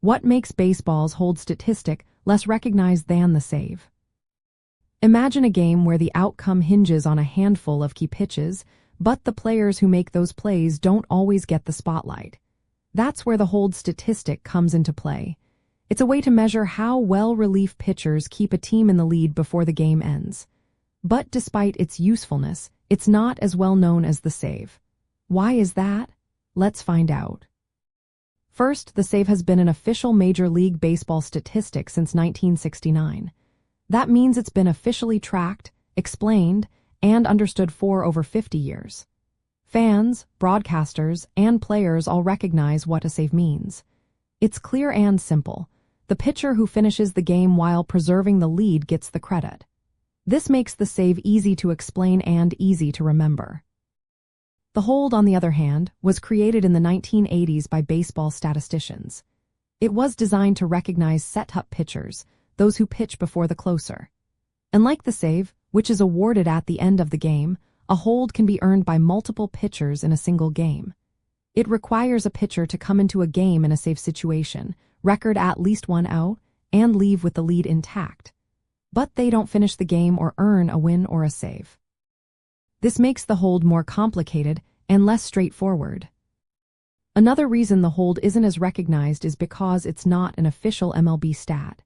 What makes baseball's hold statistic less recognized than the save? Imagine a game where the outcome hinges on a handful of key pitches, but the players who make those plays don't always get the spotlight. That's where the hold statistic comes into play. It's a way to measure how well relief pitchers keep a team in the lead before the game ends. But despite its usefulness, it's not as well known as the save. Why is that? Let's find out. First, the save has been an official Major League Baseball statistic since 1969. That means it's been officially tracked, explained, and understood for over 50 years. Fans, broadcasters, and players all recognize what a save means. It's clear and simple. The pitcher who finishes the game while preserving the lead gets the credit. This makes the save easy to explain and easy to remember. The hold, on the other hand, was created in the 1980s by baseball statisticians. It was designed to recognize set-up pitchers, those who pitch before the closer. Unlike the save, which is awarded at the end of the game, a hold can be earned by multiple pitchers in a single game. It requires a pitcher to come into a game in a save situation, record at least one out, and leave with the lead intact. But they don't finish the game or earn a win or a save. This makes the hold more complicated and less straightforward. Another reason the hold isn't as recognized is because it's not an official MLB stat.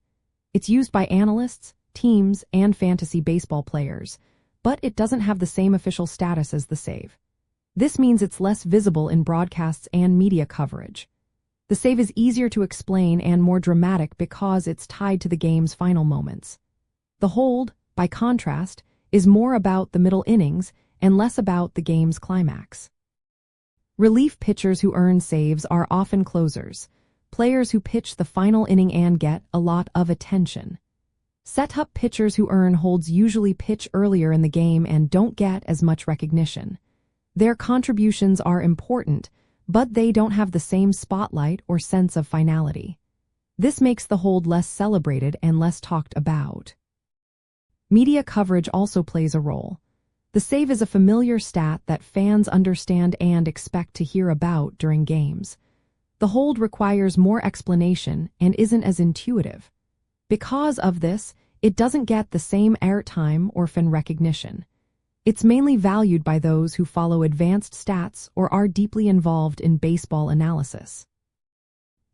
It's used by analysts, teams, and fantasy baseball players, but it doesn't have the same official status as the save. This means it's less visible in broadcasts and media coverage. The save is easier to explain and more dramatic because it's tied to the game's final moments. The hold, by contrast, is more about the middle innings and less about the game's climax. Relief pitchers who earn saves are often closers, players who pitch the final inning and get a lot of attention. Set-up pitchers who earn holds usually pitch earlier in the game and don't get as much recognition. Their contributions are important, but they don't have the same spotlight or sense of finality. This makes the hold less celebrated and less talked about. Media coverage also plays a role. The save is a familiar stat that fans understand and expect to hear about during games. The hold requires more explanation and isn't as intuitive. Because of this, it doesn't get the same airtime or fan recognition. It's mainly valued by those who follow advanced stats or are deeply involved in baseball analysis.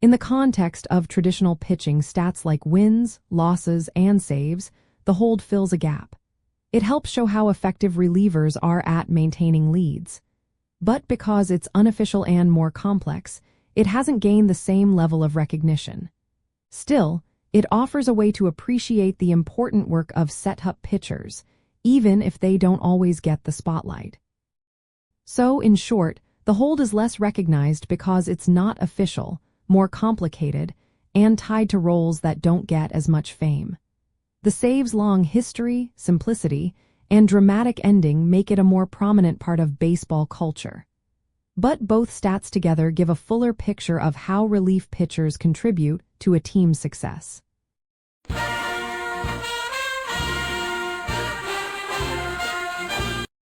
In the context of traditional pitching, stats like wins, losses, and saves, the hold fills a gap. It helps show how effective relievers are at maintaining leads. But because it's unofficial and more complex, it hasn't gained the same level of recognition. Still, it offers a way to appreciate the important work of set-up pitchers, even if they don't always get the spotlight. So, in short, the hold is less recognized because it's not official, more complicated, and tied to roles that don't get as much fame. The save's long history, simplicity, and dramatic ending make it a more prominent part of baseball culture. But both stats together give a fuller picture of how relief pitchers contribute to a team's success.